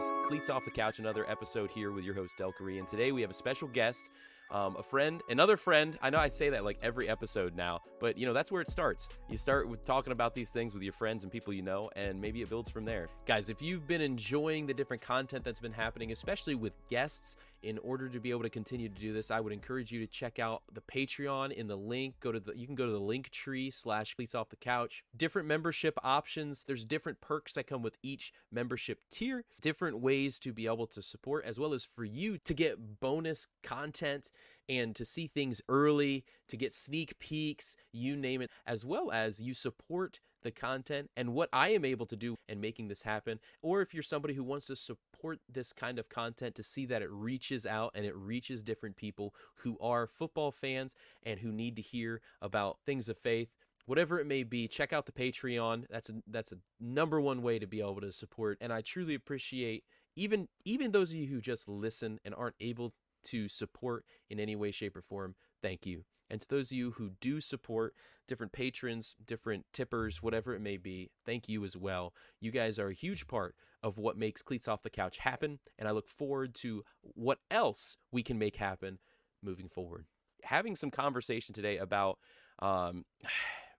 is Cleats Off the Couch, another episode here with your host, Del Curry. And today we have a special guest, a friend, another friend. I know I say that like every episode now, but that's where it starts. You start with talking about these things with your friends and people you know, and maybe it builds from there. Guys, if you've been enjoying the different content that's been happening, especially with guests, in order to be able to continue to do this, I would encourage you to check out the Patreon in the link. You can go to the Linktree/Cleats Off the Couch. Different membership options. There's different perks that come with each membership tier, different ways to be able to support, as well as for you to get bonus content and to see things early, to get sneak peeks, you name it, as well as you support the content and what I am able to do in making this happen. Or if you're somebody who wants to support this kind of content to see that it reaches out and it reaches different people who are football fans and who need to hear about things of faith, whatever it may be, check out the Patreon. That's a number one way to be able to support. And I truly appreciate even those of you who just listen and aren't able to support in any way, shape, or form. Thank you. And to those of you who do support, different patrons, different tippers, whatever it may be, thank you as well. You guys are a huge part of what makes Cleats Off the Couch happen, and I look forward to what else we can make happen moving forward. Having some conversation today about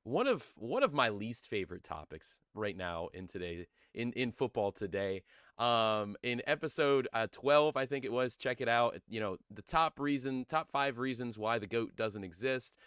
one of my least favorite topics right now in football today. In episode 12, I think it was, check it out. The top 5 reasons why the GOAT doesn't exist.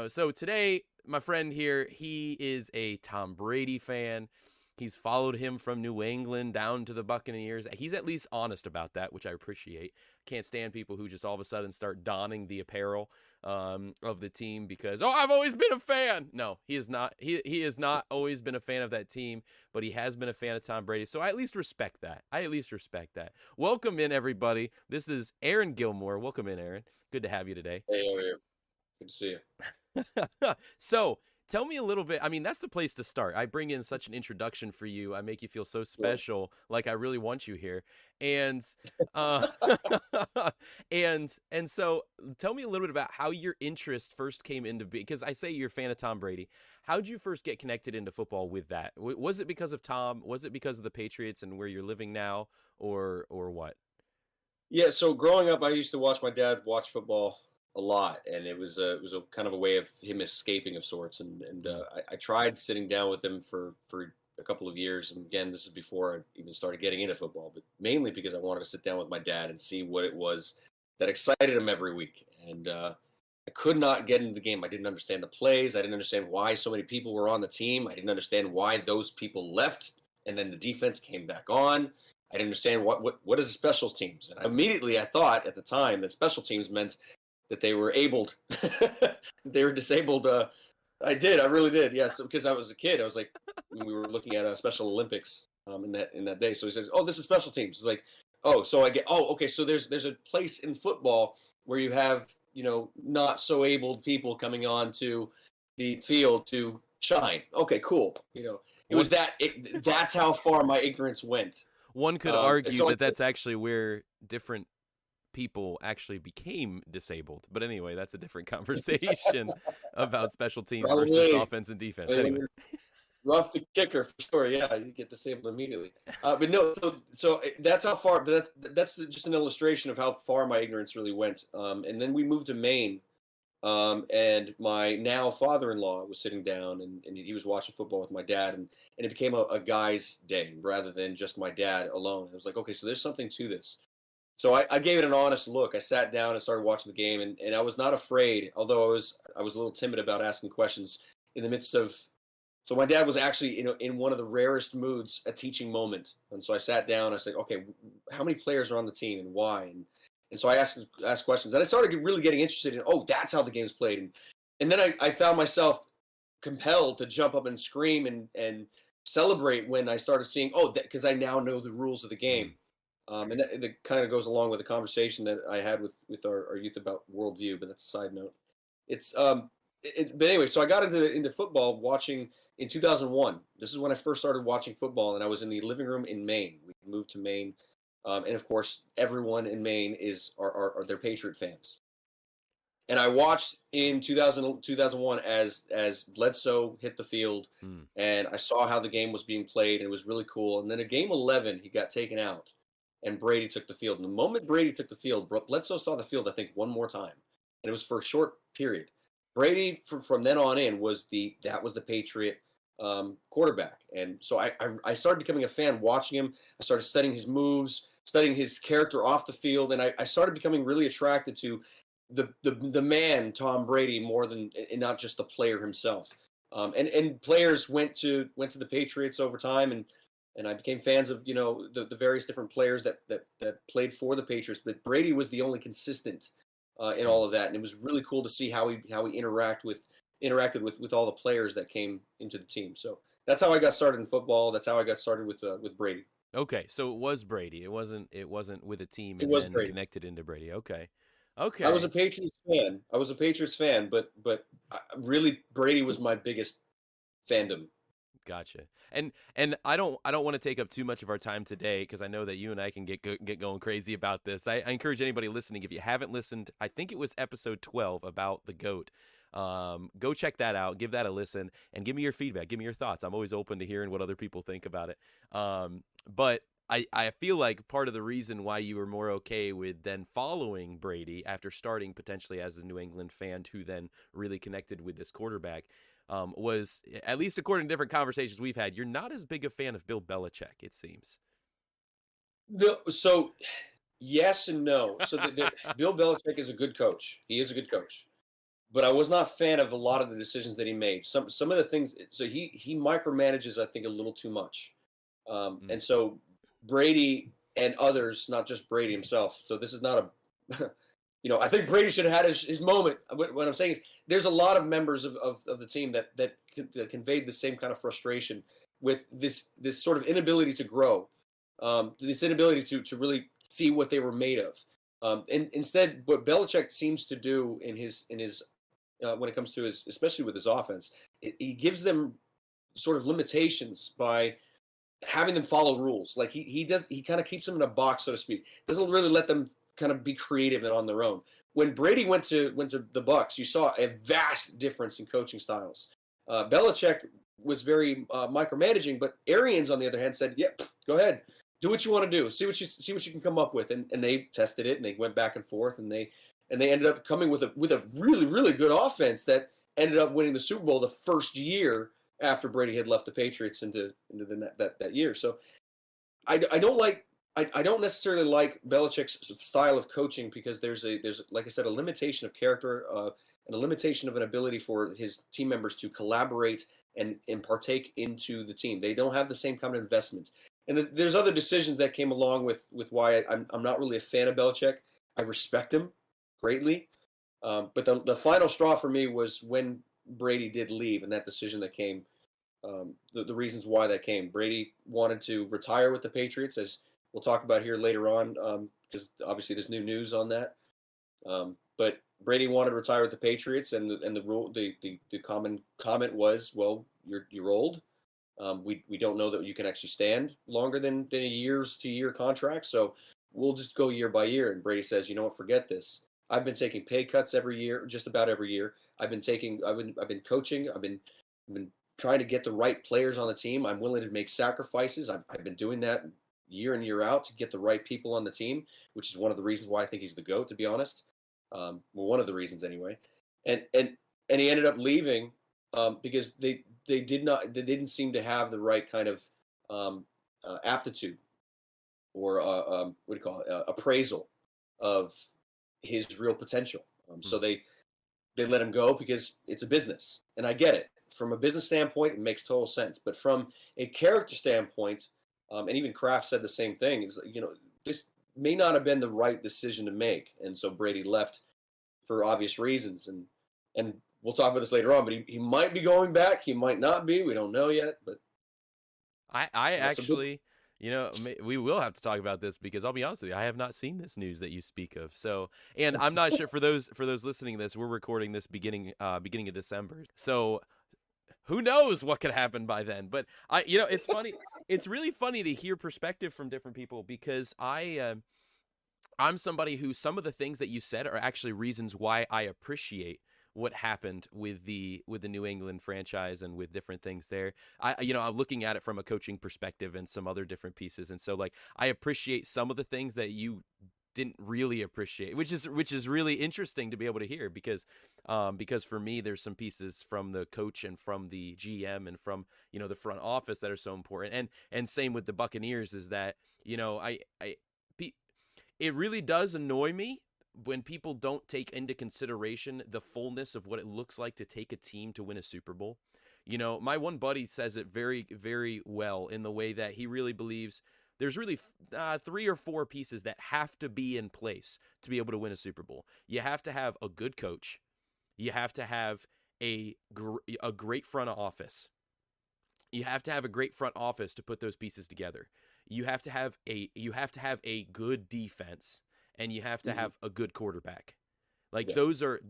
So today, my friend here, he is a Tom Brady fan. He's followed him from New England down to the Buccaneers. He's at least honest about that, which I appreciate. Can't stand people who just all of a sudden start donning the apparel of the team because, I've always been a fan. No, he is not. He has not always been a fan of that team, but he has been a fan of Tom Brady. So I at least respect that. Welcome in, everybody. This is Aaron Gilmore. Welcome in, Aaron. Good to have you today. Hey, how are you? Good to see you. So tell me a little bit. I mean, that's the place to start. I bring in such an introduction for you. I make you feel so special, like I really want you here. And and so tell me a little bit about how your interest first came into being, because I say you're a fan of Tom Brady. How'd you first get connected into football with that? Was it because of Tom? Was it because of the Patriots and where you're living now, or what? Yeah, so growing up, I used to watch my dad watch football a lot, and it was a kind of a way of him escaping of sorts. And I tried sitting down with him for a couple of years. And again, this is before I even started getting into football, but mainly because I wanted to sit down with my dad and see what it was that excited him every week. And I could not get into the game. I didn't understand the plays. I didn't understand why so many people were on the team. I didn't understand why those people left and then the defense came back on. I didn't understand what is special teams. And immediately I thought at the time that special teams meant that they were abled. They were disabled. I really did. Yes, because I was a kid. I was like, we were looking at Special Olympics in that day. So he says, "Oh, this is special teams." It's like, "Oh, so I get. Oh, okay. So there's a place in football where you have not so abled people coming on to the field to shine. Okay, cool. It was that. That's how far my ignorance went. One could argue that that's actually where different people actually became disabled, but anyway, that's a different conversation about special teams versus offense and defense. Anyway, rough the kicker for sure. Yeah, you get disabled immediately. But no, so that's how far. But that's just an illustration of how far my ignorance really went. And then we moved to Maine, and my now father-in-law was sitting down, and he was watching football with my dad, and it became a guy's day rather than just my dad alone. I was like, okay, so there's something to this. So I gave it an honest look. I sat down and started watching the game, and I was not afraid, although I was a little timid about asking questions in the midst of. So my dad was actually in one of the rarest moods, a teaching moment, and so I sat down. I said, "Okay, how many players are on the team and why?" And so I asked questions, and I started really getting interested in. Oh, that's how the game's played, and then I found myself compelled to jump up and scream and celebrate when I started seeing because I now know the rules of the game. And that kind of goes along with the conversation that I had with our youth about worldview, but that's a side note. It's but anyway, so I got into football watching in 2001. This is when I first started watching football, and I was in the living room in Maine. We moved to Maine, and of course, everyone in Maine are their Patriot fans. And I watched in 2001 as Bledsoe hit the field, and I saw how the game was being played, and it was really cool. And then at game 11, he got taken out. and Brady took the field. And the moment Brady took the field, Bledsoe saw the field, I think, one more time, and it was for a short period. Brady, from then on in, was the Patriot quarterback, and so I started becoming a fan, watching him. I started studying his moves, studying his character off the field, and I started becoming really attracted to the man Tom Brady more than, and not just the player himself. And players went to the Patriots over time, and I became fans of the various different players that played for the Patriots. But Brady was the only consistent in all of that, and it was really cool to see how he interacted with all the players that came into the team. So that's how I got started in football. That's how I got started with Brady. Okay, so it was Brady. It wasn't with a team It and was then Brady. connected into Brady. Okay. I was a Okay. Patriots fan, but really Brady was my biggest fandom. Gotcha. And I don't want to take up too much of our time today because I know that you and I can get going crazy about this. I encourage anybody listening, if you haven't listened, I think it was episode 12 about the GOAT. Go check that out, give that a listen, and give me your feedback. Give me your thoughts. I'm always open to hearing what other people think about it. But I feel like part of the reason why you were more okay with then following Brady after starting potentially as a New England fan who then really connected with this quarterback was, at least according to different conversations we've had, you're not as big a fan of Bill Belichick, it seems. No, so yes and no. So Bill Belichick is a good coach. He is a good coach, but I was not a fan of a lot of the decisions that he made. Some of the things. So he micromanages, I think, a little too much, Mm. and so Brady and others, not just Brady himself. So this is not a, I think Brady should have had his moment. What I'm saying is, there's a lot of members of the team that conveyed the same kind of frustration with this sort of inability to grow, this inability to really see what they were made of. And instead, what Belichick seems to do in his when it comes to his, especially with his offense, he gives them sort of limitations by having them follow rules. Like he kind of keeps them in a box, so to speak. Doesn't really let them kind of be creative and on their own. When Brady went to the Bucks, you saw a vast difference in coaching styles. Belichick was very micromanaging, but Arians, on the other hand, said, "Yep, go ahead, do what you want to do. See what you can come up with." And they tested it, and they went back and forth, and they ended up coming with a really really good offense that ended up winning the Super Bowl the first year after Brady had left the Patriots into that year. So I don't like I don't necessarily like Belichick's style of coaching because there's like I said, a limitation of character and a limitation of an ability for his team members to collaborate and partake into the team. They don't have the same kind of investment. And there's other decisions that came along with why I'm not really a fan of Belichick. I respect him greatly, but the final straw for me was when Brady did leave, and that decision that came, the reasons why that came. Brady wanted to retire with the Patriots, as we'll talk about here later on, because obviously there's new news on that. But Brady wanted to retire with the Patriots, and the common comment was, "Well, you're old. We don't know that you can actually stand longer than a year's to year contract, so we'll just go year by year." And Brady says, "You know what? Forget this. I've been taking pay cuts every year, just about every year. I've been coaching. I've been trying to get the right players on the team. I'm willing to make sacrifices. I've been doing that year in year out to get the right people on the team, which is one of the reasons why I think he's the GOAT, to be honest. Well, one of the reasons anyway. And he ended up leaving because they didn't seem to have the right kind of aptitude or what do you call it, appraisal of his real potential. Hmm. So they let him go because it's a business, and I get it. From a business standpoint, it makes total sense. But from a character standpoint, and even Kraft said the same thing, is this may not have been the right decision to make, and so Brady left for obvious reasons, and we'll talk about this later on. But he might be going back, he might not be. We don't know yet, but I so Bill, actually, we will have to talk about this because I'll be honest with you, I have not seen this news that you speak of. So, and I'm not sure for those listening to this, we're recording this beginning of December. So who knows what could happen by then? But it's funny. It's really funny to hear perspective from different people because I'm somebody who some of the things that you said are actually reasons why I appreciate what happened with the New England franchise and with different things there. I'm looking at it from a coaching perspective and some other different pieces, and so like I appreciate some of the things that you didn't really appreciate, which is really interesting to be able to hear, because for me there's some pieces from the coach and from the GM and from the front office that are so important, and same with the Buccaneers, is that it really does annoy me when people don't take into consideration the fullness of what it looks like to take a team to win a Super Bowl. My one buddy says it very, very well, in the way that he really believes there's really 3 or 4 pieces that have to be in place to be able to win a Super Bowl. You have to have a good coach. You have to have a great front office. You have to have a great front office to put those pieces together. You have to have a good defense, and you have to have a good quarterback. Like those are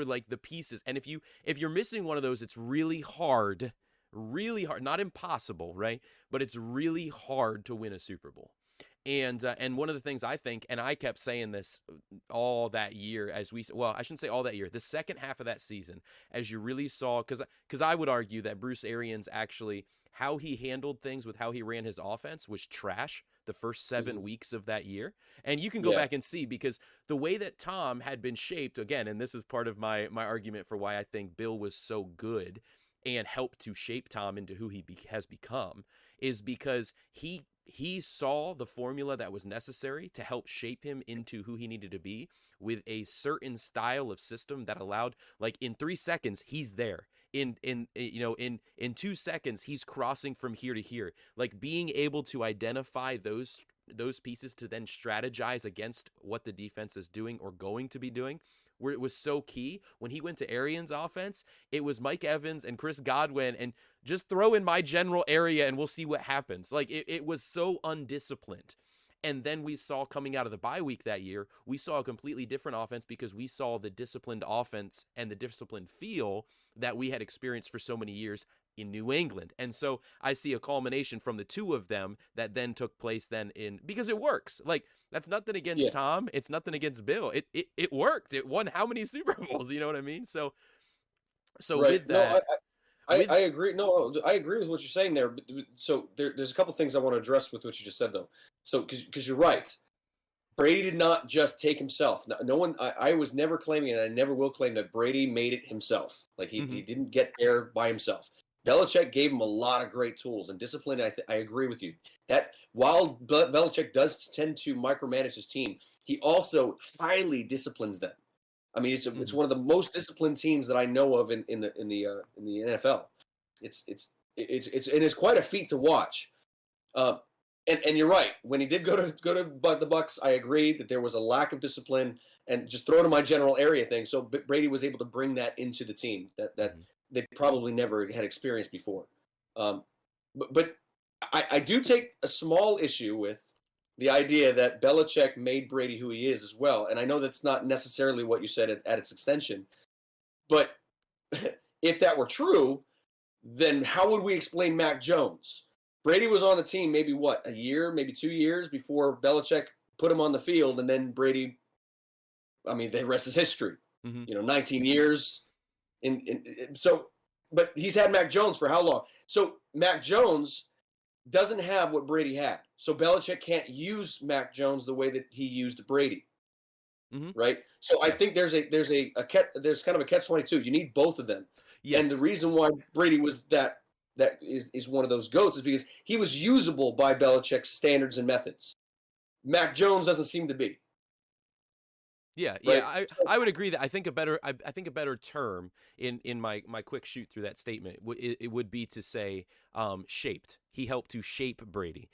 like the pieces. And if you're missing one of those, it's really hard, not impossible, right? But it's really hard to win a Super Bowl. And one of the things I think, and I kept saying this all that year, I shouldn't say all that year, the second half of that season, as you really saw, because I would argue that Bruce Arians actually, how he handled things with how he ran his offense was trash the first 7 weeks of that year. And you can go back and see, because the way that Tom had been shaped, again, and this is part of my argument for why I think Bill was so good and helped to shape Tom into who he has become, is because he saw the formula that was necessary to help shape him into who he needed to be, with a certain style of system that allowed, like, in 3 seconds he's there, in 2 seconds he's crossing from here to here, like being able to identify those pieces to then strategize against what the defense is doing or going to be doing, where it was so key. When he went to Arians' offense, it was Mike Evans and Chris Godwin, and just throw in my general area and we'll see what happens. Like, it was so undisciplined. And then we saw, coming out of the bye week that year, we saw a completely different offense, because we saw the disciplined offense and the disciplined feel that we had experienced for so many years in New England. And so I see a culmination from the two of them that then took place then because it works. Like, that's nothing against Tom. It's nothing against Bill. It worked. It won how many Super Bowls? You know what I mean? So right. With that, I agree. No, I agree with what you're saying there. So there's a couple things I want to address with what you just said, though. So because you're right, Brady did not just take himself. No one. I was never claiming, and I never will claim, that Brady made it himself. Like, he didn't get there by himself. Belichick gave him a lot of great tools and discipline. I agree with you that while Belichick does tend to micromanage his team, he also highly disciplines them. I mean, it's one of the most disciplined teams that I know of in the NFL. It's quite a feat to watch. And you're right. When he did go to the Bucs, I agree that there was a lack of discipline, and just throw to my general area thing. So Brady was able to bring that into the team that they probably never had experienced before. But I do take a small issue with the idea that Belichick made Brady who he is as well. And I know that's not necessarily what you said at its extension. But if that were true, then how would we explain Mac Jones? Brady was on the team maybe, a year, maybe 2 years before Belichick put him on the field. And then Brady, I mean, the rest is history. 19 years. But he's had Mac Jones for how long? So Mac Jones doesn't have what Brady had. So Belichick can't use Mac Jones the way that he used Brady. Right? So I think there's kind of a catch-22. You need both of them. Yes. And the reason why Brady was that is one of those GOATs is because he was usable by Belichick's standards and methods. Mac Jones doesn't seem to be. Yeah, right? yeah, I would agree that I think a better term in my quick shoot through that statement it would be to say shaped. He helped to shape Brady,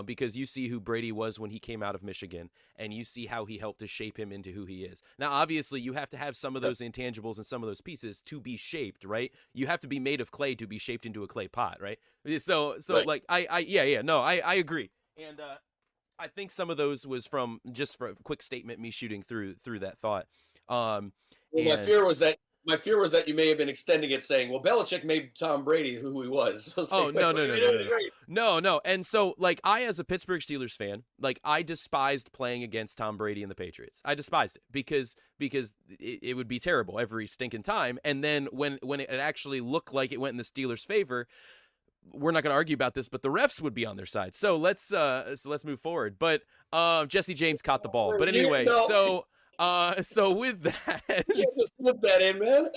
because you see who Brady was when he came out of Michigan, and you see how he helped to shape him into who he is. Now, obviously, you have to have some of those intangibles and some of those pieces to be shaped, right? You have to be made of clay to be shaped into a clay pot, right? So right. Like I agree, and I think some of those was from just for a quick statement, me shooting through that thought. My fear was that My fear was that you may have been extending it, saying, "Well, Belichick made Tom Brady who he was." I was Oh, like, no, wait, no, wait, no, wait, no, no, wait, no. wait. No, no. And so, like, I, as a Pittsburgh Steelers fan, like, I despised playing against Tom Brady and the Patriots. I despised it because it would be terrible every stinking time. And then when it actually looked like it went in the Steelers' favor, we're not going to argue about this, but the refs would be on their side. So let's move forward. But Jesse James caught the ball. But anyway, No, so with that, you can't just slip that in, man.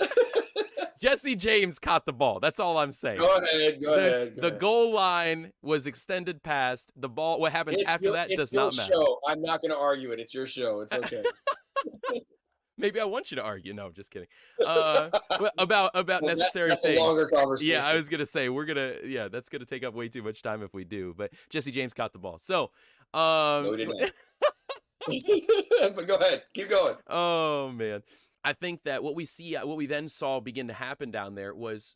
Jesse James caught the ball. That's all I'm saying. Go ahead. Go The ahead. goal line was extended past the ball. What happens after that It's does your not matter. show. I'm not going to argue it. It's your show. It's okay. Maybe I want you to argue. No, just kidding. About Well, necessary that's things. a longer conversation. Yeah, I was gonna say that's gonna take up way too much time if we do. But Jesse James caught the ball. So, No, we did not. But go ahead. Keep going. oh man, I think that what we then saw begin to happen down there was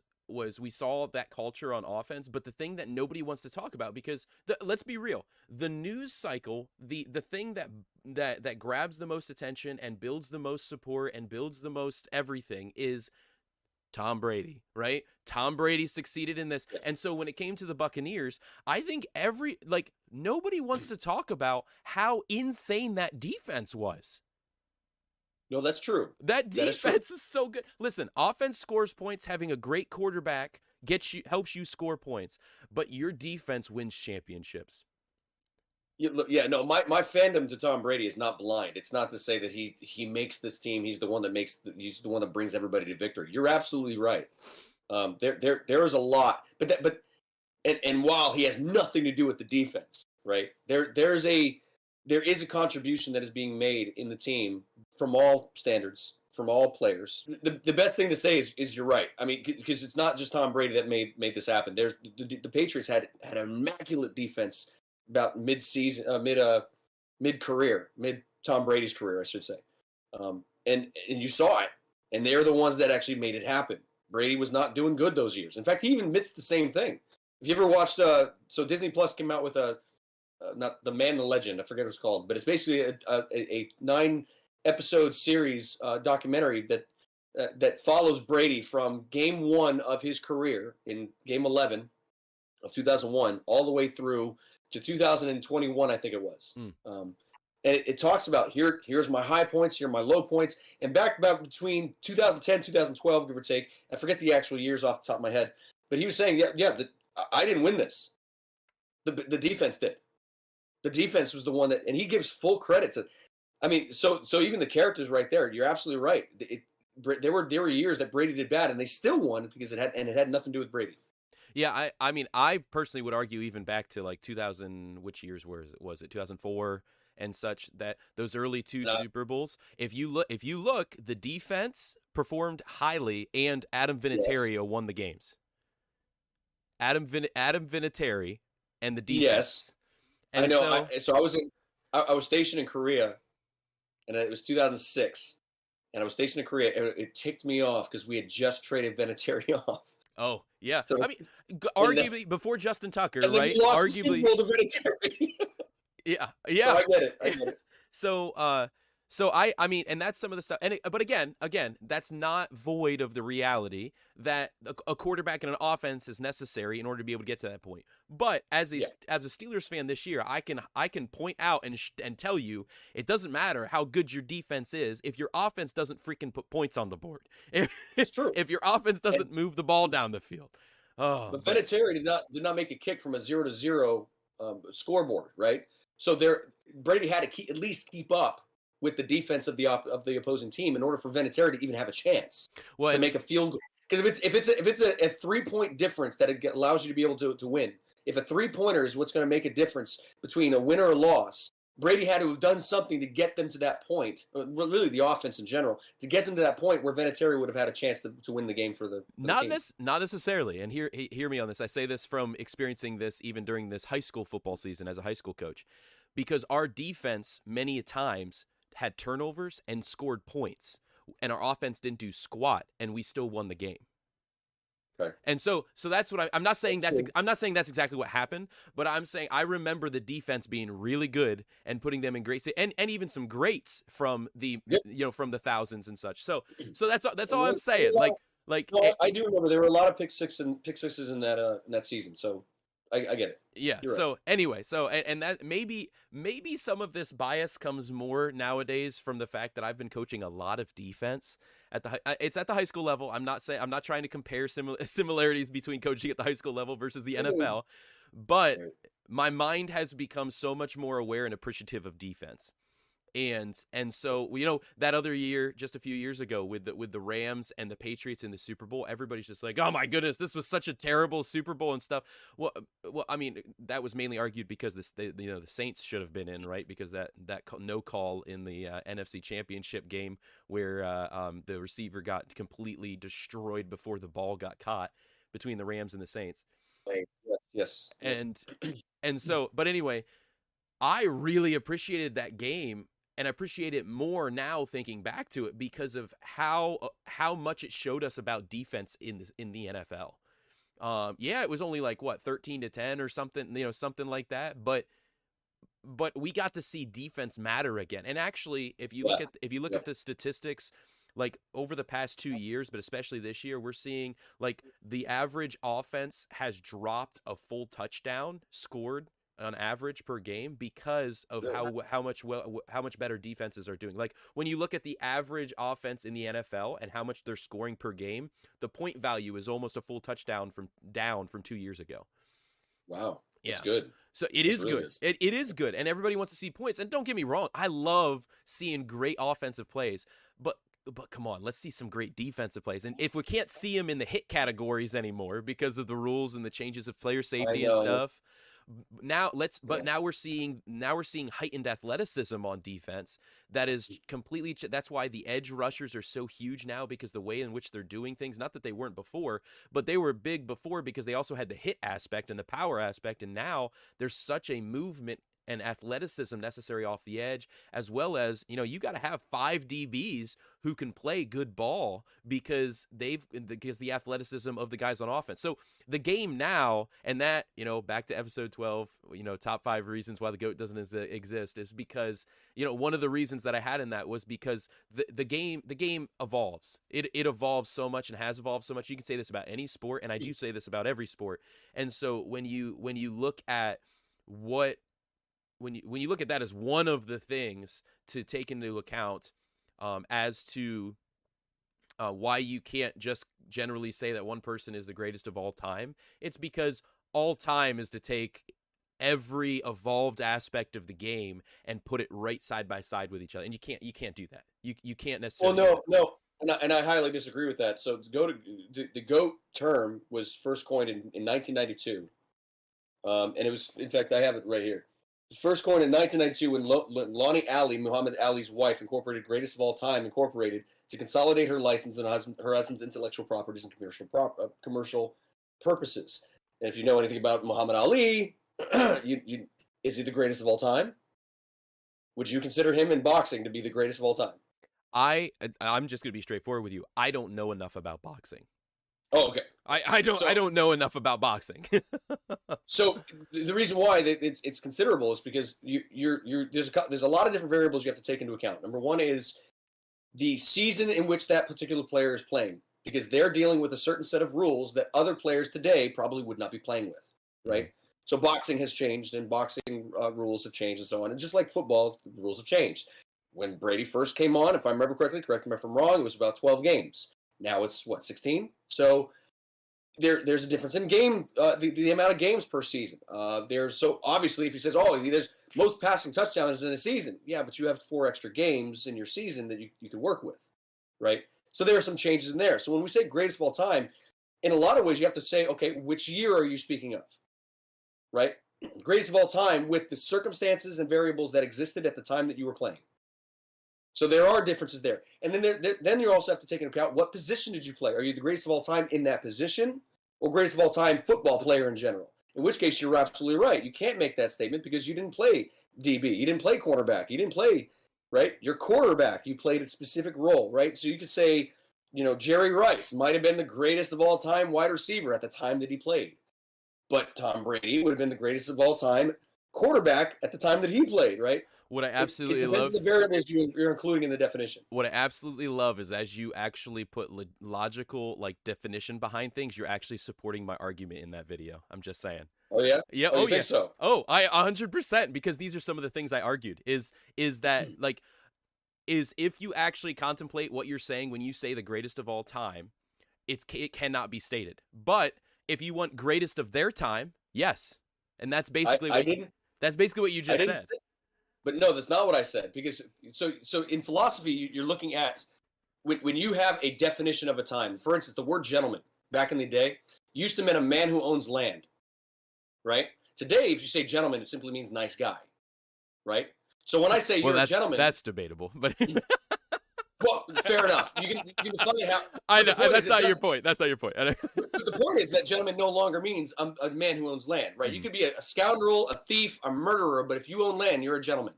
we saw that culture on offense, but the thing that nobody wants to talk about, because let's be real, the news cycle, the thing that grabs the most attention and builds the most support and builds the most everything is Tom Brady, right? Tom Brady succeeded in this. Yes. And so when it came to the Buccaneers, I think nobody wants to talk about how insane that defense was. No, that's true. That That is true. defense is so good. Listen, offense scores points. Having a great quarterback helps you score points, but your defense wins championships. No, my fandom to Tom Brady is not blind. It's not to say that he makes this team. He's the one that brings everybody to victory. You're absolutely right. There is a lot, but while he has nothing to do with the defense, right? There is a contribution that is being made in the team from all standards, from all players. The best thing to say is you're right. I mean, because it's not just Tom Brady that made this happen. There's the Patriots had an immaculate defense about mid-season, mid-career, mid Tom Brady's career, I should say. And you saw it, and they're the ones that actually made it happen. Brady was not doing good those years. In fact, he even admits the same thing. If you ever watched, so Disney Plus came out with not The Man, the Legend, I forget what it's called, but it's basically a 9-episode series documentary that follows Brady from game 1 of his career in game 11 of 2001 all the way through to 2021, I think it was. And it talks about here's my high points, here are my low points, and back about between 2010, 2012, give or take. I forget the actual years off the top of my head, but he was saying, I didn't win this. The defense did. The defense was the one that, and he gives full credit to. I mean, so even the characters right there, you're absolutely right. There were years that Brady did bad, and they still won because it had nothing to do with Brady. Yeah, I mean, I personally would argue even back to like 2000, which years was it 2004 and such, that those early two Super Bowls, if you look, the defense performed highly, and Adam Vinatieri won the games. Adam Vinatieri and the defense. Yes, and I know. I was stationed in Korea, and it was 2006, and I was stationed in Korea, and it ticked me off because we had just traded Vinatieri off. Oh, yeah. So, I mean, arguably before Justin Tucker, right? Arguably. Yeah. So I get it. So I mean, and that's some of the stuff. But again, that's not void of the reality that a quarterback and an offense is necessary in order to be able to get to that point. But as a Steelers fan this year, I can point out and tell you it doesn't matter how good your defense is if your offense doesn't freaking put points on the board. It's true. If your offense doesn't move the ball down the field. Oh, but Vinatieri did not make a kick from a 0-0 scoreboard, right? So Brady had to at least keep up with the defense of the opposing team in order for Vinatieri to even have a chance to make a field goal. Because if it's a 3-point difference that allows you to be able to win, if a 3-pointer is what's going to make a difference between a win or a loss, Brady had to have done something to get them to that point. Really, the offense in general, to get them to that point where Vinatieri would have had a chance to win the game for the team. Not necessarily. And hear me on this. I say this from experiencing this even during this high school football season as a high school coach, because our defense many times had turnovers and scored points, and our offense didn't do squat, and we still won the game. Okay. And so that's what I'm not saying Good. I'm not saying that's exactly what happened, but I'm saying I remember the defense being really good and putting them in great and even some greats from the Yep. from the thousands and such. So that's And all I'm saying. no, I do remember there were a lot of pick sixes in that season. So I get it. Yeah. You're right. So anyway, and that maybe some of this bias comes more nowadays from the fact that I've been coaching a lot of defense at it's at the high school level. I'm not trying to compare similarities between coaching at the high school level versus the NFL, but Right. my mind has become so much more aware and appreciative of defense. And so that other year, just a few years ago, with the Rams and the Patriots in the Super Bowl, everybody's just like, oh my goodness, this was such a terrible Super Bowl and stuff. Well, I mean, that was mainly argued because the Saints should have been in, right? Because that no call in the NFC Championship game where the receiver got completely destroyed before the ball got caught between the Rams and the Saints. Yes. And so, but anyway, I really appreciated that game. And I appreciate it more now thinking back to it because of how much it showed us about defense in the NFL. Yeah, it was only like 13-10 or something, something like that. But we got to see defense matter again. And actually, if you look at the statistics, like over the past 2 years, but especially this year, we're seeing like the average offense has dropped a full touchdown scored on average per game because of how much better defenses are doing. Like when you look at the average offense in the NFL and how much they're scoring per game, the point value is almost a full touchdown from 2 years ago. Wow. That's Yeah. good. So it is really good. It is good. And everybody wants to see points. And don't get me wrong, I love seeing great offensive plays, but come on, let's see some great defensive plays. And if we can't see them in the hit categories anymore because of the rules and the changes of player safety and stuff, now we're seeing heightened athleticism on defense that is completely that's why the edge rushers are so huge now, because the way in which they're doing things, not that they weren't before, but they were big before because they also had the hit aspect and the power aspect, and now there's such a movement and athleticism necessary off the edge, as well as you got to have 5 DBs who can play good ball because the athleticism of the guys on offense. So the game now, and that back to episode 12, top 5 reasons why the GOAT doesn't exist is because one of the reasons that I had in that was because the game evolves. It evolves so much and has evolved so much. You can say this about any sport, and I do say this about every sport. And so when you look at when you look at that as one of the things to take into account as to why you can't just generally say that one person is the greatest of all time, it's because all time is to take every evolved aspect of the game and put it right side by side with each other, and you can't do that. You can't necessarily. Well, no, and I highly disagree with that. So the GOAT term was first coined in 1992, and it was, in fact, I have it right here. It was first coined in 1992 when Lonnie Ali, Muhammad Ali's wife, incorporated Greatest of All Time Incorporated to consolidate her license and her husband's intellectual properties and commercial purposes. And if you know anything about Muhammad Ali, is he the greatest of all time? Would you consider him in boxing to be the greatest of all time? I'm just going to be straightforward with you. I don't know enough about boxing. Oh, okay. I don't know enough about boxing. So the reason why it's considerable is because there's a lot of different variables you have to take into account. Number one is the season in which that particular player is playing, because they're dealing with a certain set of rules that other players today probably would not be playing with, right? Mm-hmm. So boxing has changed, and boxing rules have changed, and so on. And just like football, the rules have changed. When Brady first came on, if I remember correctly, correct me if I'm wrong, it was about 12 games. Now it's 16? So there's a difference in game, the amount of games per season. So obviously if he says, there's most passing touchdowns in a season. Yeah, but you have 4 extra games in your season that you can work with, right? So there are some changes in there. So when we say greatest of all time, in a lot of ways you have to say, okay, which year are you speaking of, right? Greatest of all time with the circumstances and variables that existed at the time that you were playing. So there are differences there. And then you also have to take into account, what position did you play? Are you the greatest of all time in that position, or greatest of all time football player in general? In which case, you're absolutely right. You can't make that statement because you didn't play DB. You didn't play cornerback. You didn't play, right? You're quarterback. You played a specific role, right? So you could say Jerry Rice might have been the greatest of all time wide receiver at the time that he played. But Tom Brady would have been the greatest of all time quarterback at the time that he played, right? What I It absolutely depends love. on the variables you're including in the definition. What I absolutely love is as you actually put logical like definition behind things, you're actually supporting my argument in that video. I'm just saying. Oh, yeah? Yeah. Oh, Oh you yeah. think so? Oh, I 100% because these are some of the things I argued. Is that like is if you actually contemplate what you're saying when you say the greatest of all time, it cannot be stated. But if you want greatest of their time, yes, and that's basically that's basically what you just said. But no, that's not what I said. Because so in philosophy, you're looking at when you have a definition of a time. For instance, the word gentleman back in the day used to mean a man who owns land, right? Today, if you say gentleman, it simply means nice guy, right? So when I say you're a gentleman, that's debatable, but well, fair enough. You can define how. I know that's not your point. That's not your point. But the point is that gentleman no longer means a man who owns land, right? You could be a scoundrel, a thief, a murderer, but if you own land, you're a gentleman,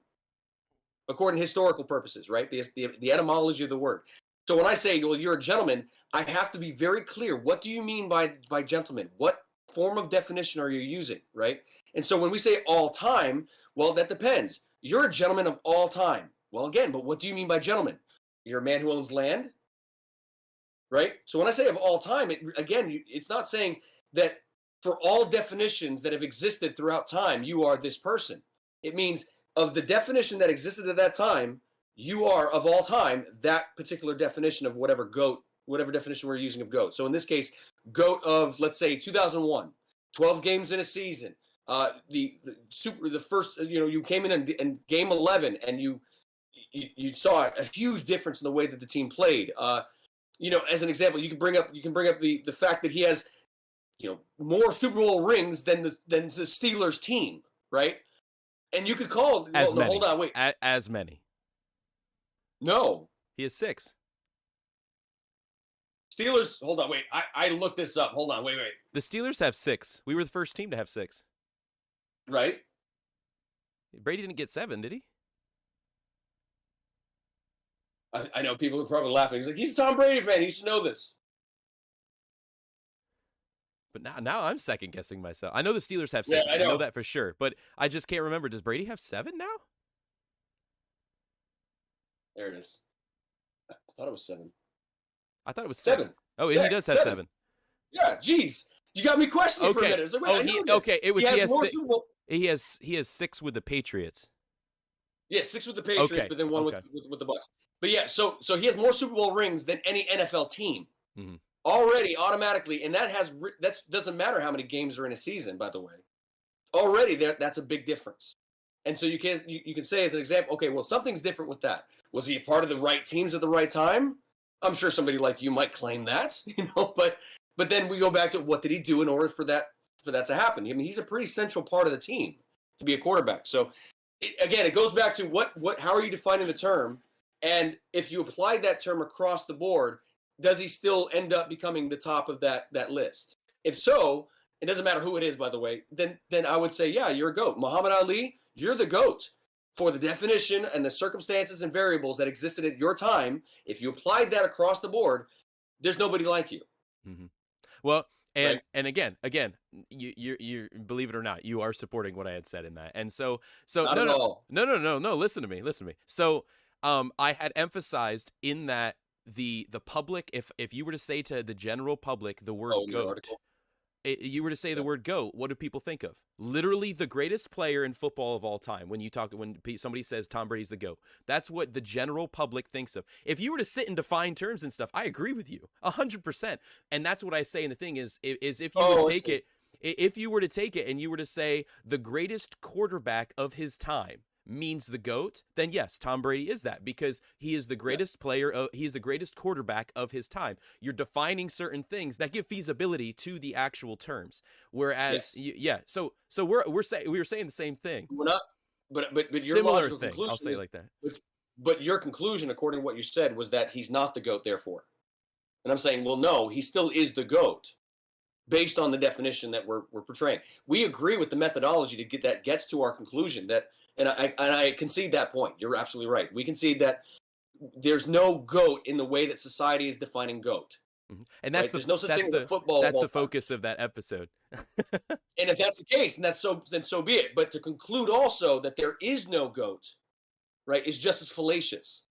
according to historical purposes, right? The etymology of the word. So when I say, well, you're a gentleman, I have to be very clear. What do you mean by gentleman? What form of definition are you using, right? And so when we say all time, well, that depends. You're a gentleman of all time. Well, again, but what do you mean by gentleman? You're a man who owns land, right? So when I say of all time, it's not saying that for all definitions that have existed throughout time, you are this person. It means of the definition that existed at that time, you are of all time that particular definition of whatever definition we're using of GOAT. So in this case, GOAT of, let's say, 2001, 12 games in a season. The first, you came in game 11 and you saw a huge difference in the way that the team played. As an example, you can bring up the fact that he has, more Super Bowl rings than the Steelers team, right? And you could call hold on, wait. As many. No. He has 6. Steelers, hold on, wait. I looked this up. Hold on, wait. The Steelers have 6. We were the first team to have 6. Right? Brady didn't get 7, did he? I know people are probably laughing. He's like, he's a Tom Brady fan. He should know this. But now I'm second guessing myself. I know the Steelers have 6. Yeah, I know that for sure. But I just can't remember. Does Brady have 7 now? There it is. I thought it was 7. I thought it was 7. Oh, and he does have 7. Yeah, geez. You got me questioning for a minute. Like, wait, it was he has 6 with the Patriots. Yeah, 6 with the Patriots, but then 1 with the Bucs. But yeah, so he has more Super Bowl rings than any NFL team already, automatically, and that doesn't matter how many games are in a season. By the way, already that's a big difference. And so you can say as an example, okay, well, something's different with that. Was he a part of the right teams at the right time? I'm sure somebody like you might claim that, but then we go back to what did he do in order for that to happen? I mean, he's a pretty central part of the team to be a quarterback. So it goes back to how are you defining the term? And if you apply that term across the board, does he still end up becoming the top of that list? If so, it doesn't matter who it is, by the way, then I would say, yeah, you're a GOAT. Muhammad Ali, you're the GOAT for the definition and the circumstances and variables that existed at your time. If you applied that across the board, there's nobody like you. Mm-hmm. Well, and again, you believe it or not, you are supporting what I had said in that. And so not at all. No, listen to me. So I had emphasized in that the public, if you were to say to the general public the word GOAT, you were to say the word GOAT, what do people think of? Literally the greatest player in football of all time. When somebody says Tom Brady's the GOAT, that's what the general public thinks of. If you were to sit and define terms and stuff, I agree with you 100%. And that's what I say. And the thing is if you would take it, if you were to take it and you were to say the greatest quarterback of his time means the GOAT, then yes, Tom Brady is that because he is the greatest player. He is the greatest quarterback of his time. You're defining certain things that give feasibility to the actual terms. Whereas, so we were saying the same thing. We're not, but your similar logical thing. conclusion. I'll say it like that. But your conclusion, according to what you said, was that he's not the GOAT. Therefore, and I'm saying, well, no, he still is the GOAT. Based on the definition that we're portraying, we agree with the methodology that gets to our conclusion that. And I concede that point. You're absolutely right. We concede that there's no GOAT in the way that society is defining GOAT. And that's right? There's no such thing as football. That's the focus of that episode. And if that's the case, then so be it. But to conclude also that there is no GOAT, right, is just as fallacious.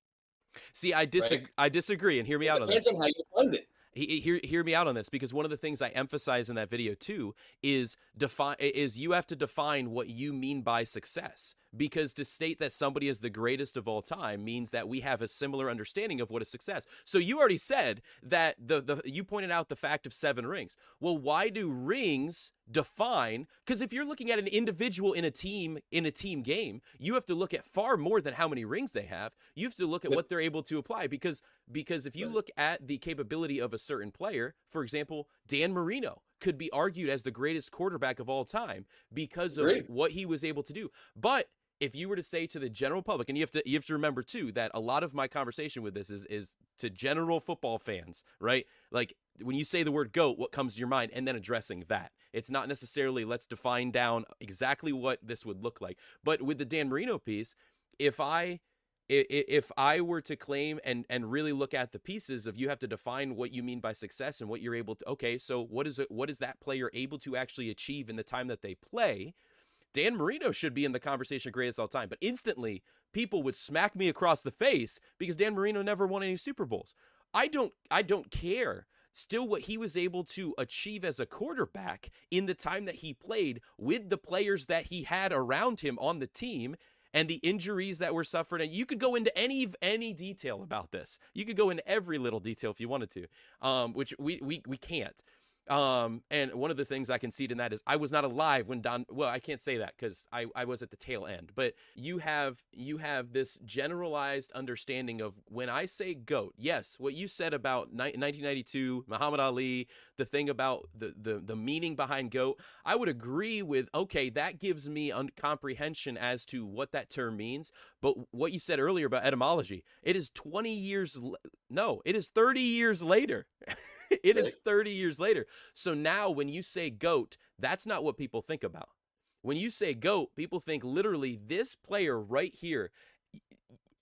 See, I disagree. Right? I disagree, and hear me out on this. Depends on how you fund it. Hear me out on this, because one of the things I emphasize in that video too is you have to define what you mean by success, because to state that somebody is the greatest of all time means that we have a similar understanding of what is success. So you already said that you pointed out the fact of 7 rings. Well, why do rings define? Because if you're looking at an individual in a team game, you have to look at far more than how many rings they have. You have to look at what they're able to apply, because if you look at the capability of a certain player, for example, Dan Marino could be argued as the greatest quarterback of all time because of what he was able to do. But if you were to say to the general public, and you have to remember too that a lot of my conversation with this is to general football fans, right? Like when you say the word GOAT, what comes to your mind, and then addressing that. It's not necessarily let's define down exactly what this would look like. But with the Dan Marino piece, if I were to claim and really look at the pieces of, you have to define what you mean by success and what you're able to, okay, so what is that player able to actually achieve in the time that they play? Dan Marino should be in the conversation greatest all time, but instantly people would smack me across the face because Dan Marino never won any Super Bowls. I don't care. Still, what he was able to achieve as a quarterback in the time that he played with the players that he had around him on the team, and the injuries that were suffered. And you could go into any detail about this. You could go into every little detail if you wanted to, which we can't. And one of the things I concede in that is I was not alive when well, I can't say that because I was at the tail end, but you have this generalized understanding of when I say GOAT, yes, what you said about 1992, Muhammad Ali, the thing about the meaning behind GOAT, I would agree with, okay, that gives me comprehension as to what that term means. But what you said earlier about etymology, it is 20 years, no, it is 30 years later. It is 30 years later. So now when you say GOAT, that's not what people think about. When you say GOAT, people think literally this player right here,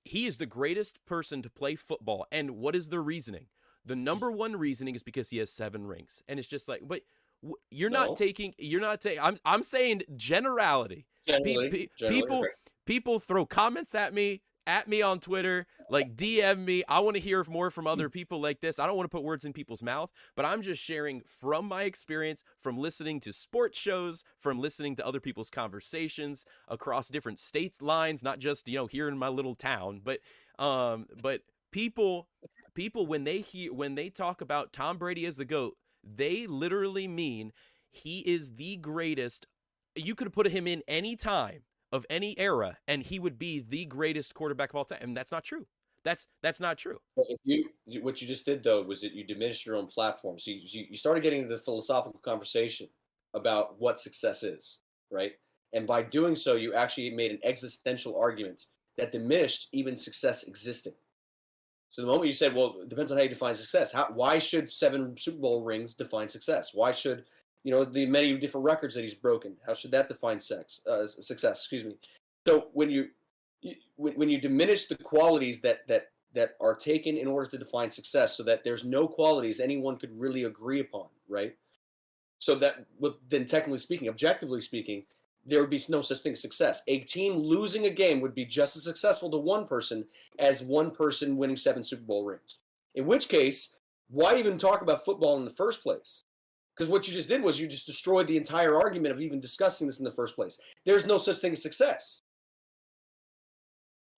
he is the greatest person to play football. And what is the reasoning? The number one reasoning is because he has 7 rings. And it's just like, but you're not taking, I'm saying generality. People throw comments at me on Twitter, like DM me. I want to hear more from other people like this. I don't want to put words in people's mouth, but I'm just sharing from my experience, from listening to sports shows, from listening to other people's conversations across different states lines, not just, here in my little town, but people when they talk about Tom Brady as the GOAT, they literally mean he is the greatest. You could put him in any time of any era, and he would be the greatest quarterback of all time. And that's not true. That's not true. What you just did, though, was that you diminished your own platform. So you started getting into the philosophical conversation about what success is, right? And by doing so, you actually made an existential argument that diminished even success existing. So the moment you said, well, it depends on how you define success. Why should 7 Super Bowl rings define success? Why should the many different records that he's broken, how should that define success? Excuse me. So when you diminish the qualities that are taken in order to define success, so that there's no qualities anyone could really agree upon, right? So that, then technically speaking, objectively speaking, there would be no such thing as success. A team losing a game would be just as successful to one person as one person winning 7 Super Bowl rings. In which case, why even talk about football in the first place? Because what you just did was you just destroyed the entire argument of even discussing this in the first place. There's no such thing as success.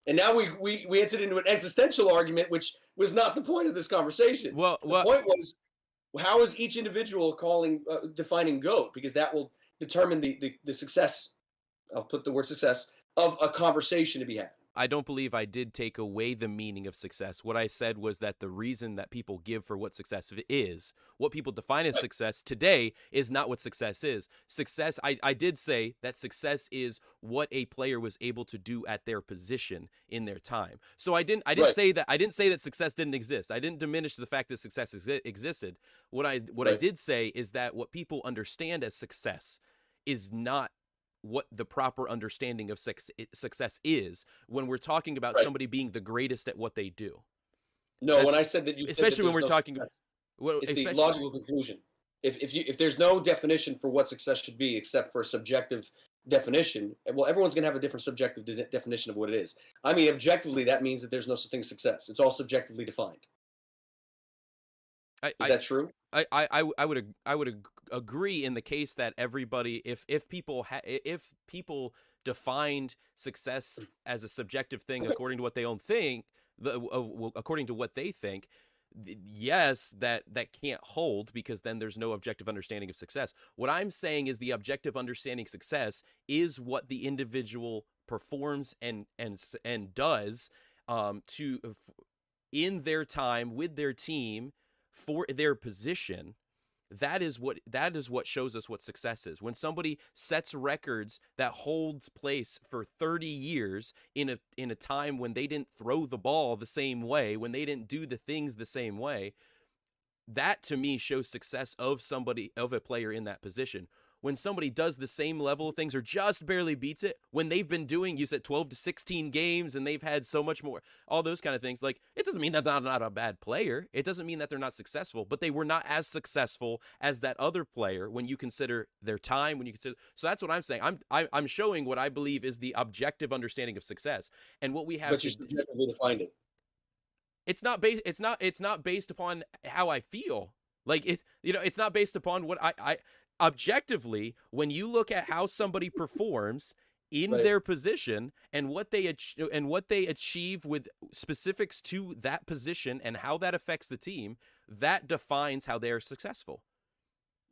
And now we entered into an existential argument, which was not the point of this conversation. The point was, how is each individual defining GOAT? Because that will determine the success, I'll put the word success, of a conversation to be had. I don't believe I did take away the meaning of success. What I said was that the reason that people give for what success is, what people define as success today, is not what success is. Success, I did say that success is what a player was able to do at their position in their time. So I didn't say that success didn't exist. I didn't diminish the fact that success existed. What I did say is that what people understand as success is not what the proper understanding of success is when we're talking about Right. somebody being the greatest at what they do. No, when I said that, you said that Especially when there's we're no talking, success. well, It's the especially, logical conclusion. If there's no definition for what success should be except for a subjective definition, well, everyone's going to have a different subjective definition of what it is. I mean, objectively, that means that there's no such thing as success. It's all subjectively defined. I, Is that true? I would agree in the case that everybody, if people defined success as a subjective thing according to what they own think, according to what they think, yes, that can't hold, because then there's no objective understanding of success. What I'm saying is the objective understanding of success is what the individual performs and does to in their time with their team for their position. That is what shows us what success is. When somebody sets records that holds place for 30 years in a time when they didn't throw the ball the same way, when they didn't do the things the same way, that to me shows success of a player in that position. When somebody does the same level of things or just barely beats it, when they've been doing, you said 12 to 16 games and they've had so much more, all those kind of things, like, it doesn't mean that they're not a bad player. It doesn't mean that they're not successful, but they were not as successful as that other player when you consider their time, when you consider. So that's what I'm saying. I'm showing what I believe is the objective understanding of success, and what we have. But you subjectively defined it. It's not based upon how I feel. Like, it's not based upon what I objectively, when you look at how somebody performs in Right. their position and what they achieve with specifics to that position and how that affects the team, that defines how they are successful.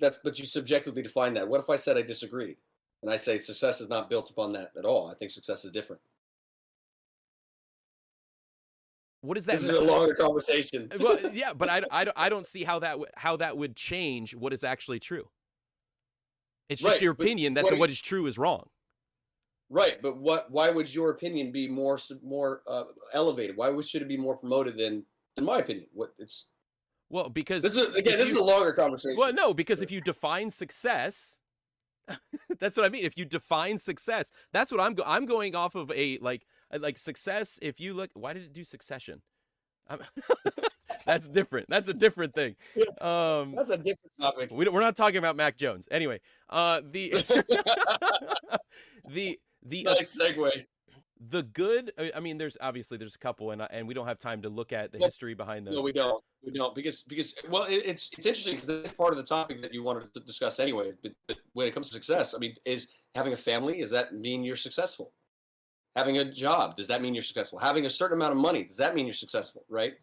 But you subjectively define that. What if I said I disagreed? And I say success is not built upon that at all. I think success is different. What does that This is a longer conversation. Well, yeah, but I don't see how that would change what is actually true. It's just Right, your but opinion that what is true is wrong. Right, but why would your opinion be more elevated? Why should it be more promoted than my opinion? Well, because this is a longer conversation. Well, no, because if you define success, that's what I mean. If you define success, that's what I'm going off of a like success. If you look, why did it do Succession? That's different. That's a different thing. That's a different topic. We're not talking about Mac Jones. Anyway, the Nice segue. The good. I mean, there's a couple, and we don't have time to look at the history behind those. No, we don't. We don't because well, it's interesting because it's part of the topic that you wanted to discuss anyway. But when it comes to success, I mean, is having a family, does that mean you're successful? Having a job, does that mean you're successful? Having a certain amount of money, does that mean you're successful? Right?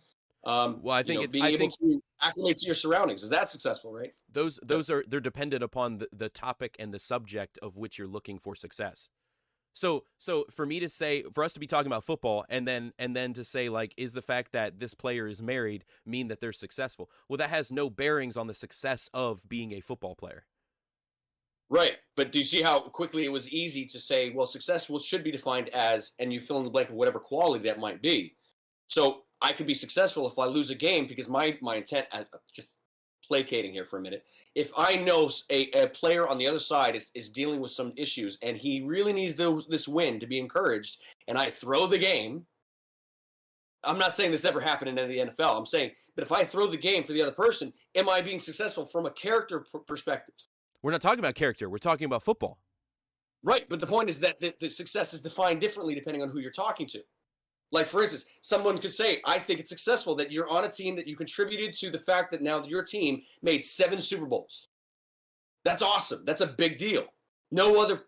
Well, I think being able to acclimate to your surroundings, is that successful? Right? They're dependent upon the topic and the subject of which you're looking for success. So for me to say, for us to be talking about football and then to say, like, is the fact that this player is married mean that they're successful? Well, that has no bearings on the success of being a football player. Right. But do you see how quickly it was easy to say, well, successful should be defined as, and you fill in the blank of whatever quality that might be. So I could be successful if I lose a game because my intent, just placating here for a minute, if I know a player on the other side is dealing with some issues and he really needs this win to be encouraged, and I throw the game, I'm not saying this ever happened in the NFL. I'm saying, but if I throw the game for the other person, am I being successful from a character perspective? We're not talking about character. We're talking about football. Right, but the point is that the success is defined differently depending on who you're talking to. Like, for instance, someone could say, I think it's successful that you're on a team that you contributed to the fact that now your team made 7 Super Bowls. That's awesome. That's a big deal. No other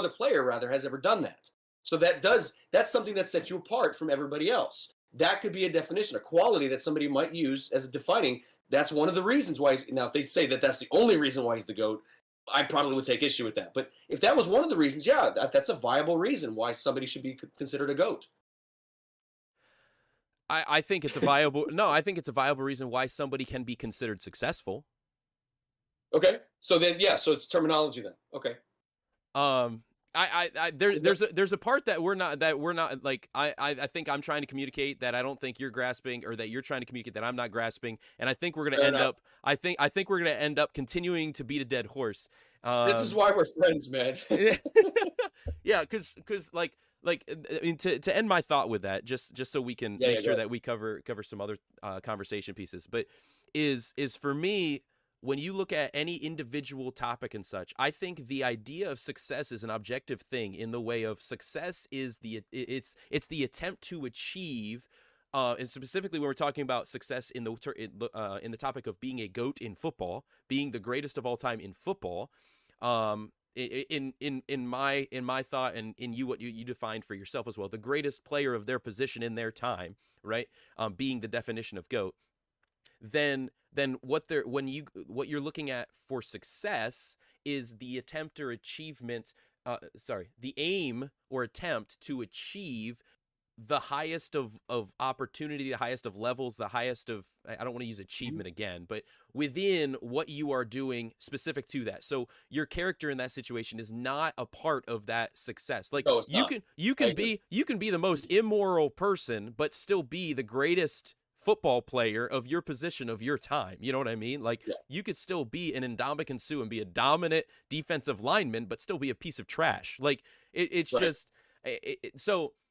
player rather has ever done that. So that's something that sets you apart from everybody else. That could be a definition, a quality that somebody might use as a defining. That's one of the reasons why now if they say that that's the only reason why he's the GOAT, I probably would take issue with that. But if that was one of the reasons, yeah, that's a viable reason why somebody should be considered a GOAT. I think it's a viable I think it's a viable reason why somebody can be considered successful. Okay. So then so it's terminology then. Okay. There's a part that we're not like I think I'm trying to communicate that I don't think you're grasping, or that you're trying to communicate that I'm not grasping, and I think we're gonna end up continuing to beat a dead horse. This is why we're friends, man. Yeah, because I mean, to end my thought with that, just so we can Yeah, make yeah, sure that we cover some other conversation pieces, but is for me, when you look at any individual topic and such, I think the idea of success is an objective thing, in the way of success is it's the attempt to achieve. And specifically, when we're talking about success in the topic of being a GOAT in football, being the greatest of all time in football, in my thought, and in what you defined for yourself as well, the greatest player of their position in their time, right? Being the definition of GOAT, then what you're looking at for success is the attempt or achievement, the aim or attempt to achieve the highest of opportunity, the highest of levels, the highest of, I don't want to use Mhm. achievement again, but within what you are doing specific to that. So your character in that situation is not a part of that success. Like No, it's not. you I can agree. be the most immoral person, but still be the greatest football player of your position of your time. You know what I mean? Like Yeah, you could still be an Ndamukong Suh and be a dominant defensive lineman, but still be a piece of trash. Like it's right. just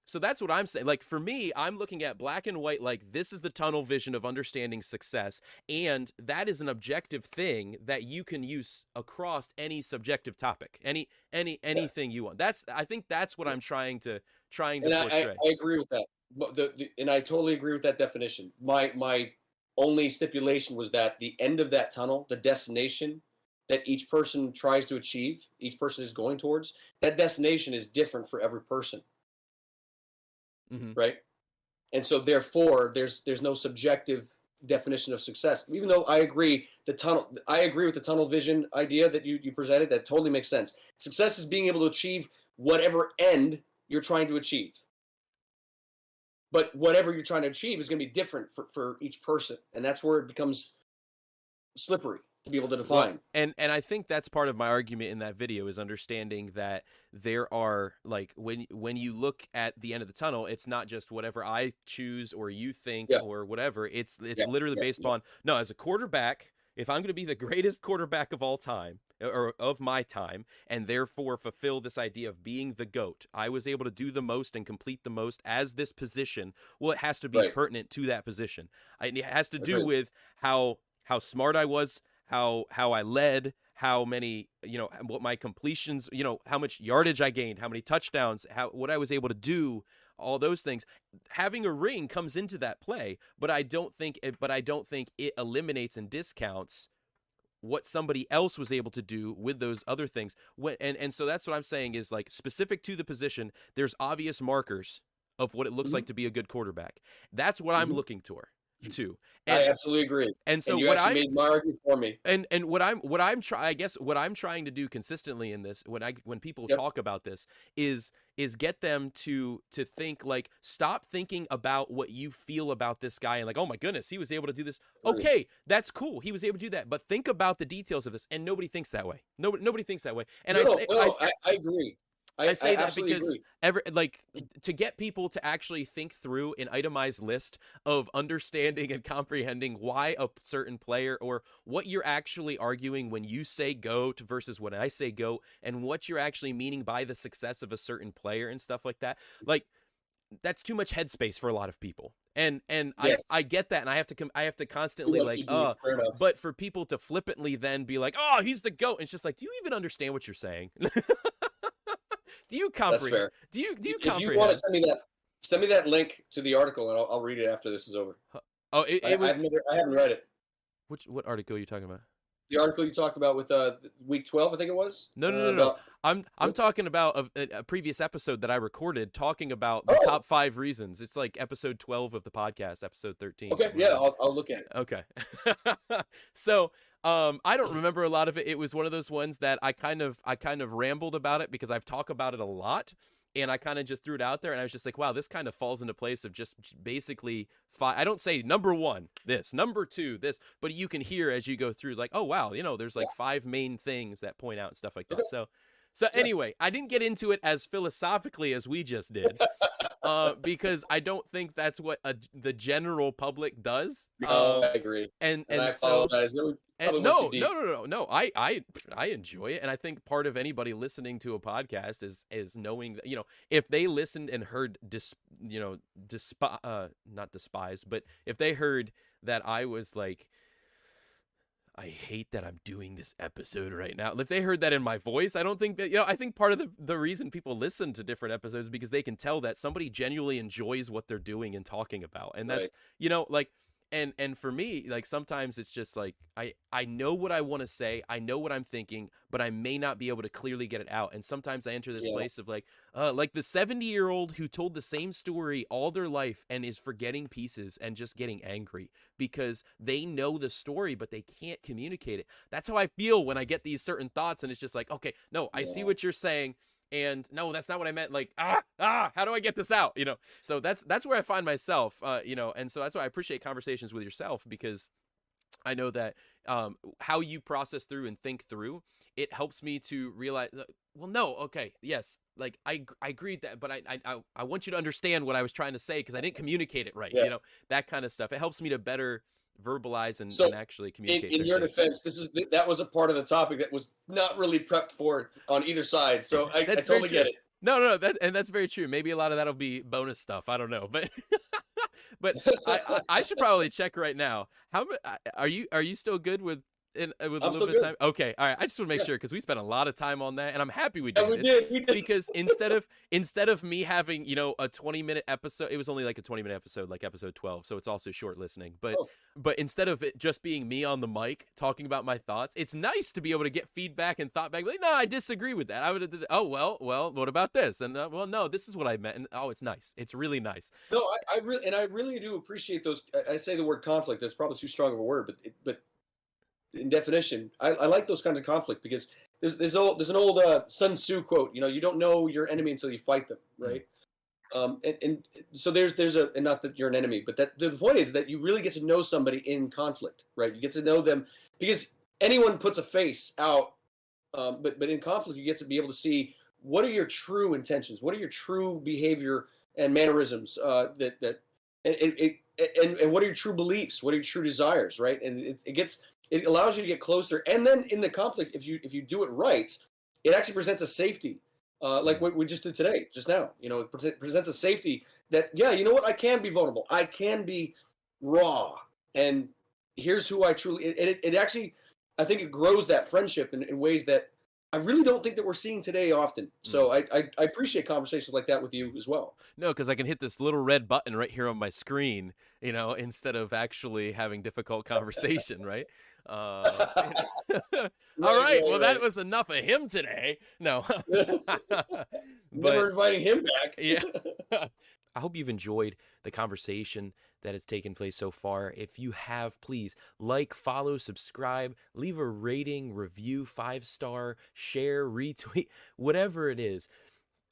so that's what I'm saying. Like for me, I'm looking at black and white, like this is the tunnel vision of understanding success. And that is an objective thing that you can use across any subjective topic, Yeah. anything you want. I think that's what I'm trying to And portray. I agree with that. But and I totally agree with that definition. My only stipulation was that the end of that tunnel, the destination that each person tries to achieve, each person is going towards, that destination is different for every person, Hmm. right? And so therefore there's no subjective definition of success. Even though I agree with the tunnel vision idea that you presented, that totally makes sense. Success is being able to achieve whatever end you're trying to achieve. But whatever you're trying to achieve is going to be different for each person, and that's where it becomes slippery to be able to Well, define. and I think that's part of my argument in that video, is understanding that there are, like, when you look at the end of the tunnel, it's not just whatever I choose or you think Yeah, or whatever. It's yeah, literally yeah, based yeah. upon, no, as a quarterback, if I'm going to be the greatest quarterback of all time or of my time, and therefore fulfill this idea of being the GOAT, I was able to do the most and complete the most as this position. Well, it has to be Right. pertinent to that position. It has to do Agreed. with how smart I was, how I led, how many, what my completions, how much yardage I gained, how many touchdowns, what I was able to do, all those things. Having a ring comes into that play, but I don't think it eliminates and discounts what somebody else was able to do with those other things. And so that's what I'm saying, is like, specific to the position, there's obvious markers of what it looks Hmm. like to be a good quarterback. That's what I'm Hmm. looking to. I And absolutely agree. so And you actually made my argument for me. I guess what I'm trying to do consistently in this, when people Yep. talk about this, is get them to think, like, stop thinking about what you feel about this guy and like, oh my goodness, he was able to do this. Agreed. Okay, that's cool, he was able to do that, but think about the details of this, and nobody thinks that way. Nobody thinks that way. And No, no, I agree. I I say that absolutely because agree. to get people to actually think through an itemized list of understanding and comprehending why a certain player, or what you're actually arguing when you say GOAT versus when I say GOAT, and what you're actually meaning by the success of a certain player and stuff like that. Like, that's too much headspace for a lot of people. And I Yes. get that, and I have to Too constantly, much like, to do. Fair enough. but for people to flippantly then be like, oh, he's the GOAT, it's just like, do you even understand what you're saying? Do you That's comprehend? fair. Do you If you want to comprehend? send me that link to the article, and I'll read it after this is over. Oh, it was, I haven't read it. what article are you talking about? The article you talked about with week 12, I think it was No. about. I'm talking about a previous episode that I recorded, talking about the Oh, top 5 reasons. It's like episode 12 of the podcast, episode 13, okay, something like yeah, that. I'll look at it. Okay. So, I don't remember a lot of it. It was one of those ones that I kind of rambled about it because I've talked about it a lot, and I kind of just threw it out there, and I was just like, wow, this kind of falls into place of just basically I don't say number 1 this, number 2 this, but you can hear as you go through, like, oh wow, there's Yeah. like 5 main things that point out and stuff like Okay. that. So Yeah. anyway, I didn't get into it as philosophically as we just did. because I don't think that's what the general public does. No, I agree. And I so apologize. No, we probably went no, too no, deep. no, no, no. I enjoy it, and I think part of anybody listening to a podcast is knowing that, if they listened and heard not despise, but if they heard that I was like, I hate that I'm doing this episode right now. If they heard that in my voice, I don't think that, I think part of the reason people listen to different episodes is because they can tell that somebody genuinely enjoys what they're doing and talking about. And that's, like, and for me, like, sometimes it's just like, I know what I want to say. I know what I'm thinking, but I may not be able to clearly get it out. And sometimes I enter this place of like the 70-year-old who told the same story all their life and is forgetting pieces and just getting angry because they know the story, but they can't communicate it. That's how I feel when I get these certain thoughts. And it's just like, okay, no, I see what you're saying. And no, that's not what I meant. Like, how do I get this out? So that's where I find myself, and so that's why I appreciate conversations with yourself, because I know that how you process through and think through, it helps me to realize, well, no, okay, yes, like I agreed that, but I want you to understand what I was trying to say because I didn't communicate it right, that kind of stuff. It helps me to better verbalize and actually communicate. In your defense, that was a part of the topic that was not really prepped for on either side, so I totally get it. No, that's very true. Maybe a lot of that'll be bonus stuff. I don't know, but but I should probably check right now. How are you still good with a little bit of time? Okay, all right. I just want to make sure because we spent a lot of time on that, and I'm happy we did. We did. Because instead of me having a 20-minute episode, it was only like a 20-minute episode, like episode 12, so it's also short listening. But instead of it just being me on the mic talking about my thoughts, it's nice to be able to get feedback and thought back. Like, no, I disagree with that. I would have. Oh well, what about this? And well, no, this is what I meant. And it's nice. It's really nice. No, I really do appreciate those. I say the word conflict. That's probably too strong of a word, but in definition, I like those kinds of conflict because there's an old Sun Tzu quote. You don't know your enemy until you fight them, right? And so there's and not that you're an enemy, but that the point is that you really get to know somebody in conflict, right? You get to know them because anyone puts a face out, but in conflict you get to be able to see what are your true intentions, what are your true behavior and mannerisms, and what are your true beliefs, what are your true desires, right? And it allows you to get closer. And then in the conflict, if you do it right, it actually presents a safety, like what we just did today, just now. It presents a safety that, you know what, I can be vulnerable, I can be raw, and here's who I truly. And it actually, I think it grows that friendship in ways that I really don't think that we're seeing today often. So I appreciate conversations like that with you as well. No, because I can hit this little red button right here on my screen, instead of actually having difficult conversation, right? All right. Well, that was enough of him today. No. Never inviting him back. Yeah. I hope you've enjoyed the conversation that has taken place so far. If you have, please like, follow, subscribe, leave a rating, review, 5-star, share, retweet, whatever it is.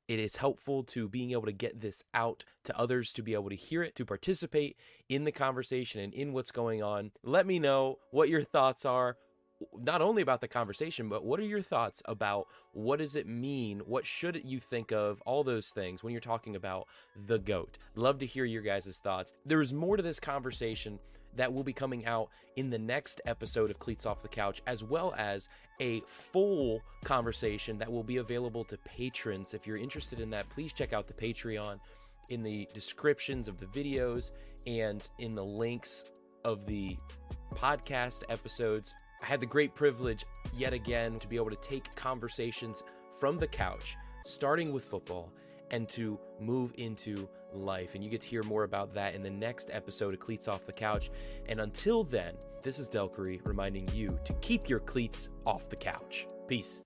It is helpful to being able to get this out to others, to be able to hear it, to participate in the conversation and in what's going on. Let me know what your thoughts are, not only about the conversation, but what are your thoughts about what does it mean? What should you think of? All those things when you're talking about the GOAT. Love to hear your guys' thoughts. There's more to this conversation that will be coming out in the next episode of Cleats Off the Couch, as well as a full conversation that will be available to patrons. If you're interested in that, please check out the Patreon in the descriptions of the videos and in the links of the podcast episodes. I had the great privilege yet again to be able to take conversations from the couch, starting with football, and to move into life. And you get to hear more about that in the next episode of Cleats Off the Couch. And until then, this is Delcary reminding you to keep your cleats off the couch. Peace.